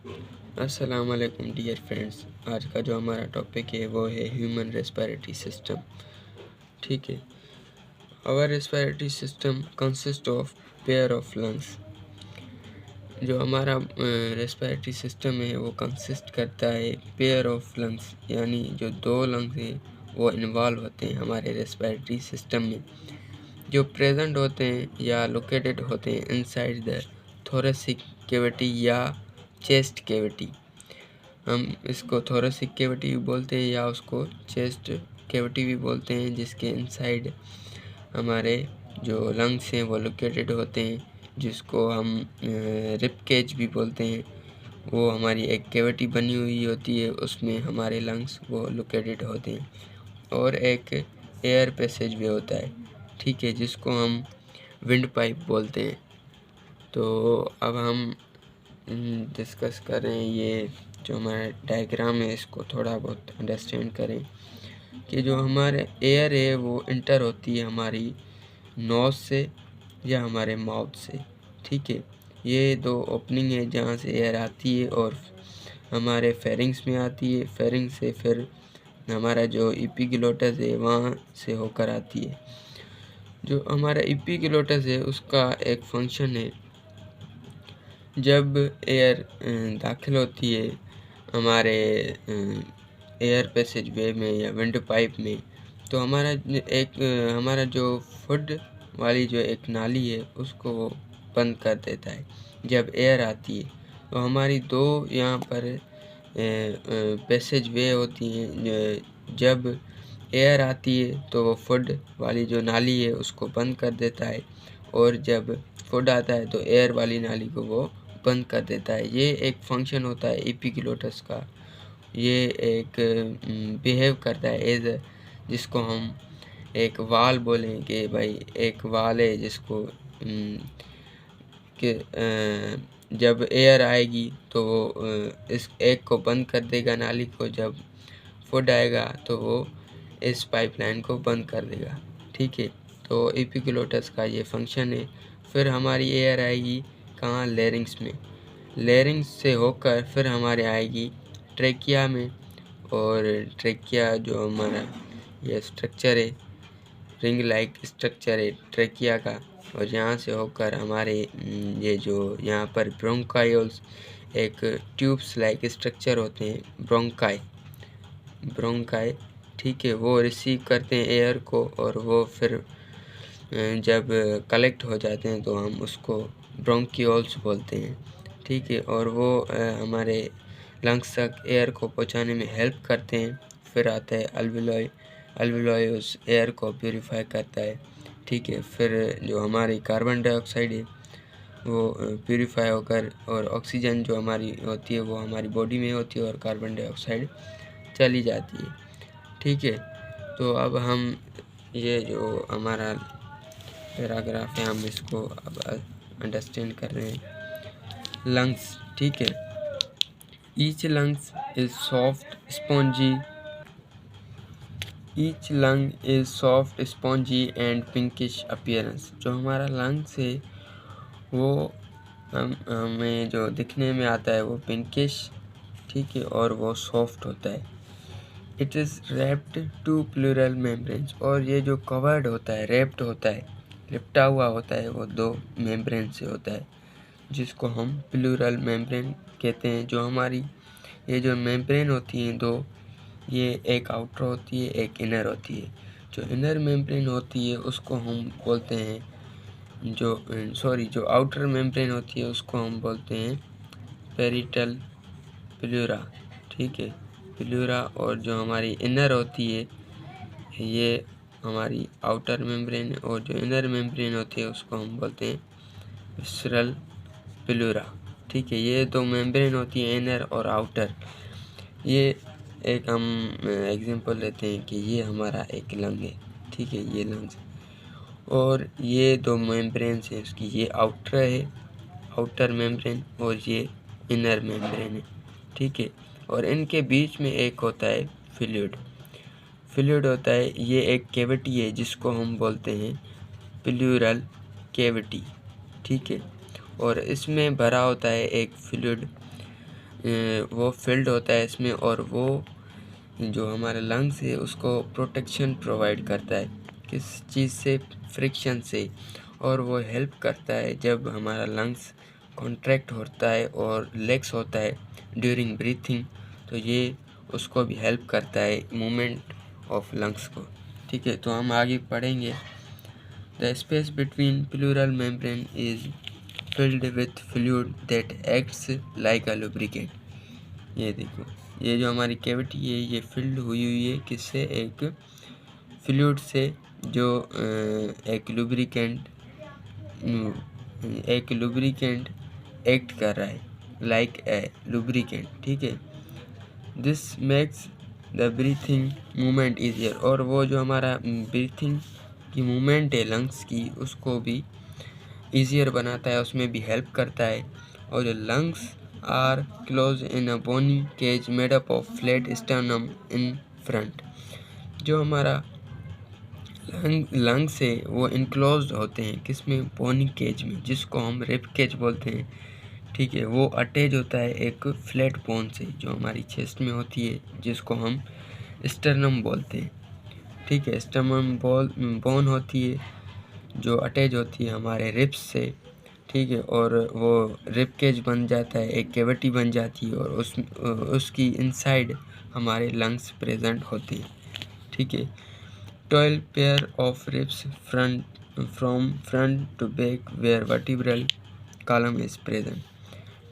अस्सलाम वालेकुम dear friends. आज का जो हमारा टॉपिक है वो है ह्यूमन रेस्पिरेटरी सिस्टम। ठीक है। Our respiratory system consist of pair of lungs. जो हमारा रेस्पिरेटरी सिस्टम है वो कंसिस्ट करता है पेयर ऑफ लंग्स, यानी जो दो लंग्स हैं वो इन्वॉल्व होते हैं हमारे रेस्पिरेटरी सिस्टम में, जो प्रेजेंट होते हैं या लोकेटेड होते हैं इनसाइड द थोरेसिक कैविटी या चेस्ट कैविटी। हम इसको थोरेसिक कैविटी भी बोलते हैं या उसको चेस्ट कैविटी भी बोलते हैं, जिसके इनसाइड हमारे जो लंग्स हैं वो लोकेटेड होते हैं, जिसको हम रिब केज भी बोलते हैं। वो हमारी एक कैविटी बनी हुई होती है, उसमें हमारे लंग्स वो लोकेटेड होते हैं। और एक एयर पैसेज भी होता है, ठीक है, जिसको हम विंड पाइप बोलते हैं। तो अब हम डिस्कस करें, ये जो हमारा डायग्राम है इसको थोड़ा बहुत अंडरस्टैंड करें कि जो हमारे एयर है वो इंटर होती है हमारी नोज़ से या हमारे माउथ से। ठीक है, ये दो ओपनिंग है जहाँ से एयर आती है और हमारे फेरिंग्स में आती है। फेरिंग्स से फिर हमारा जो एपिग्लोटस है वहाँ से होकर आती है। जो हमारा एपिग्लोटस है उसका एक फंक्शन है, जब एयर दाखिल होती है हमारे एयर पैसेज वे में या विंड पाइप में, तो हमारा जो फुड वाली जो एक नाली है उसको वो बंद कर देता है जब एयर आती है। तो हमारी दो यहाँ पर पैसेज वे होती हैं। जब एयर आती है तो वो फुड वाली जो नाली है उसको बंद कर देता है, और जब फुड आता है तो एयर वाली नाली को वो बंद कर देता है। ये एक फंक्शन होता है एपिग्लोटस का। ये एक बिहेव करता है एज जिसको हम एक वाल बोलें कि भाई एक वाल है जिसको कि जब एयर आएगी तो वो इस एक को बंद कर देगा नाली को, जब फुड आएगा तो वो इस पाइपलाइन को बंद कर देगा। ठीक है, तो एपिग्लोटस का ये फंक्शन है। फिर हमारी एयर आएगी कहाँ, लेरिंग्स में। लेरिंग्स से होकर फिर हमारे आएगी ट्रेकिया में, और ट्रेकिया जो हमारा ये स्ट्रक्चर है, रिंग लाइक स्ट्रक्चर है ट्रेकिया का, और यहाँ से होकर हमारे ये जो यहाँ पर ब्रोंकायोल्स एक ट्यूब्स लाइक स्ट्रक्चर होते हैं, ब्रोंकाई। ठीक है, वो रिसीव करते हैं एयर को, और वो फिर जब कलेक्ट हो जाते हैं तो हम उसको ब्रोंकियोल्स बोलते हैं। ठीक है, और वो हमारे लंग्स तक एयर को पहुंचाने में हेल्प करते हैं। फिर आता है अल्वियोलाई उस एयर को प्यूरिफाई करता है। ठीक है, फिर जो हमारी कार्बन डाइऑक्साइड है वो प्यूरिफाई होकर, और ऑक्सीजन जो हमारी होती है वो हमारी बॉडी में होती है, और कार्बन डाइऑक्साइड चली जाती है। ठीक है, तो अब हम ये जो हमारा पैराग्राफ है हम इसको अब अंडरस्टैंड कर रहे हैं। लंग्स, ठीक है, each lungs is soft spongy each lung is soft spongy and pinkish appearance. जो हमारा लंग्स है वो हमें जो दिखने में आता है वो पिंकिश, ठीक है, और वो सॉफ्ट होता है। It is wrapped two pleural membranes, और ये जो कवर्ड होता है, रैप्ड होता है, लिपटा हुआ होता है, वो दो मेम्ब्रेन से होता है, जिसको हम प्लूरल मेम्ब्रेन कहते हैं। जो हमारी ये जो मेम्ब्रेन होती हैं दो, ये एक आउटर होती है, एक इनर होती है। जो इनर मेम्ब्रेन होती है उसको हम बोलते हैं जो आउटर मेम्ब्रेन होती है उसको हम बोलते हैं पेरिटल प्लूरा। ठीक है, प्लूरा। और जो हमारी इनर होती है ये हमारी आउटर मेम्ब्रेन, और जो इनर मेम्ब्रेन होती है उसको हम बोलते हैं विसरल प्लूरा। ठीक है, ये दो मेम्ब्रेन होती है, इनर और आउटर। ये एक हम एग्जांपल लेते हैं कि ये हमारा एक लंग है। ठीक है, ये लंग्स, और ये दो मेम्ब्रेन है उसकी, ये आउटर है, आउटर मेम्ब्रेन, और ये इनर मेम्ब्रेन है। ठीक है, और इनके बीच में एक होता है फ्लूइड होता है। ये एक कैविटी है जिसको हम बोलते हैं प्लूरल कैविटी। ठीक है, और इसमें भरा होता है एक फ्लूइड, वो फिल्ड होता है इसमें, और वो जो हमारा लंग्स है उसको प्रोटेक्शन प्रोवाइड करता है। किस चीज़ से? फ्रिक्शन से। और वो हेल्प करता है जब हमारा लंग्स कॉन्ट्रैक्ट होता है और रिलैक्स होता है ड्यूरिंग ब्रीथिंग, तो ये उसको भी हेल्प करता है मूवमेंट ऑफ लंग्स को। ठीक है, तो हम आगे पढ़ेंगे। The space between pleural membrane is filled with fluid that acts like a lubricant. ये देखो, ये जो हमारी कैविटी है ये फिल्ड हुई है किससे? एक फ्लूइड से, जो एक लुब्रिकेंट एक्ट कर रहा है, लाइक ए लुब्रिकेंट। ठीक है, this makes the breathing movement easier. और वो जो हमारा ब्रीथिंग की मूवमेंट है लंग्स की, उसको भी ईजियर बनाता है, उसमें भी हेल्प करता है। और जो lungs are close in a bony cage made up of flat sternum in front. जो हमारा लंग्स है वो इनक्लोज होते हैं किसमें? बोनी केज में, जिसको हम रिब केज बोलते हैं। ठीक है, वो अटैच होता है एक फ्लैट बोन से जो हमारी चेस्ट में होती है, जिसको हम स्टर्नम बोलते हैं। ठीक है, स्टर्नम बोन होती है जो अटैच होती है हमारे रिब्स से। ठीक है, और वो रिब केज बन जाता है, एक कैविटी बन जाती है, और उसकी इनसाइड हमारे लंग्स प्रेजेंट होते हैं। ठीक है, 12 pair of ribs from front to back where vertebral column is present.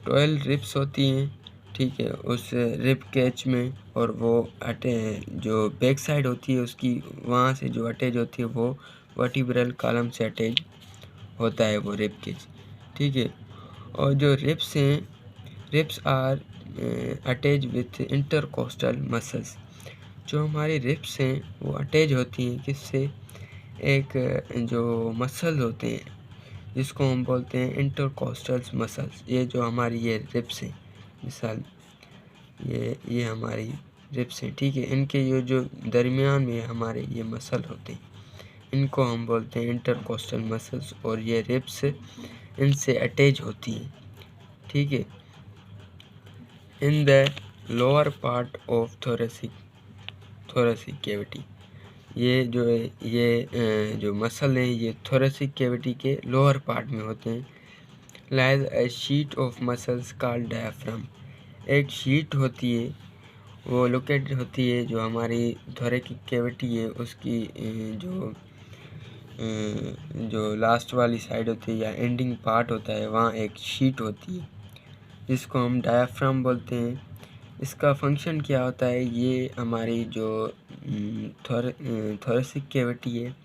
12 ribs होती हैं, ठीक है, उस रिब केज में, और वो जो बैक साइड होती है उसकी, वहाँ से जो अटैच होती है वो वर्टिब्रल कॉलम से अटैच होता है वो रिब केज। ठीक है, और जो रिब्स हैं, ribs are attach with intercostal muscles. जो हमारी रिब्स हैं वो अटैच होती हैं किससे? एक जो मसल होते हैं जिसको हम बोलते हैं इंटरकोस्टल मसल्स। ये जो हमारी ये रिब्स हैं, मिसाल ये हमारी रिब्स हैं। ठीक है, इनके ये जो दरमियान में हमारे ये मसल होते हैं, इनको हम बोलते हैं इंटरकोस्टल मसल्स, और ये रिब्स इनसे अटैच होती हैं। ठीक है, in the lower part of thoracic cavity. ये जो मसल है ये थोरेसिक कैविटी के लोअर पार्ट में होते हैं। Lies A sheet of muscles called diaphragm. एक शीट होती है, वो लोकेटेड होती है जो हमारी थोरेसिक कैविटी है उसकी जो लास्ट वाली साइड होती है या एंडिंग पार्ट होता है, वहाँ एक शीट होती है जिसको हम डायफ्राम बोलते हैं। इसका फंक्शन क्या होता है? ये हमारी जो थोरेसिक कैविटी है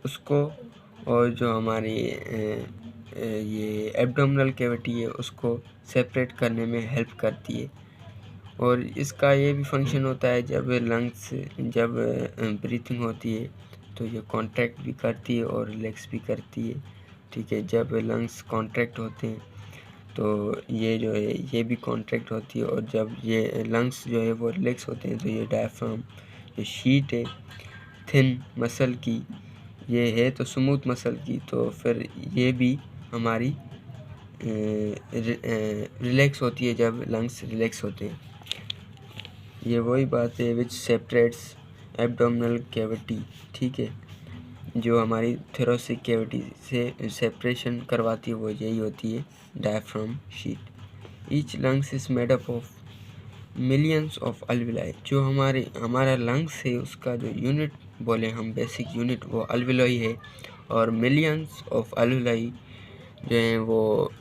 उसको, और जो हमारी ये एब्डोमिनल कैविटी है उसको सेपरेट करने में हेल्प करती है। और इसका ये भी फंक्शन होता है जब ब्रीथिंग होती है तो ये कॉन्ट्रैक्ट भी करती है और रिलैक्स भी करती है। ठीक है, जब लंग्स कॉन्ट्रैक्ट होते हैं तो ये जो है ये भी कॉन्ट्रैक्ट होती है, और जब ये लंग्स जो है वो रिलैक्स होते हैं तो ये डायफ्राम, ये शीट है थिन मसल की, ये है तो स्मूथ मसल की, तो फिर ये भी हमारी रिलैक्स होती है जब लंग्स रिलैक्स होते हैं। ये वही बात है विच सेपरेट्स एब्डोमिनल कैविटी। ठीक है, जो हमारी थोरेसिक कैविटी से सेपरेशन करवाती है वो यही होती है diaphragm sheet. Each lungs is made up of millions of alveoli. जो हमारा लंग्स है उसका जो यूनिट बोले हम, बेसिक यूनिट, वो अल्विलाई है, और मिलियंस ऑफ अल्विलाई जो हैं वो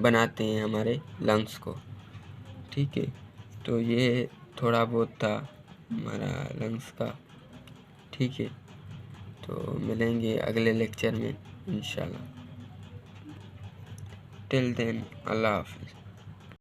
बनाते हैं हमारे लंग्स को। ठीक है, तो ये थोड़ा बहुत था हमारा लंग्स का। ठीक है, तो मिलेंगे अगले लेक्चर में इंशाल्लाह। टिल देन, अल्लाह हाफिज़।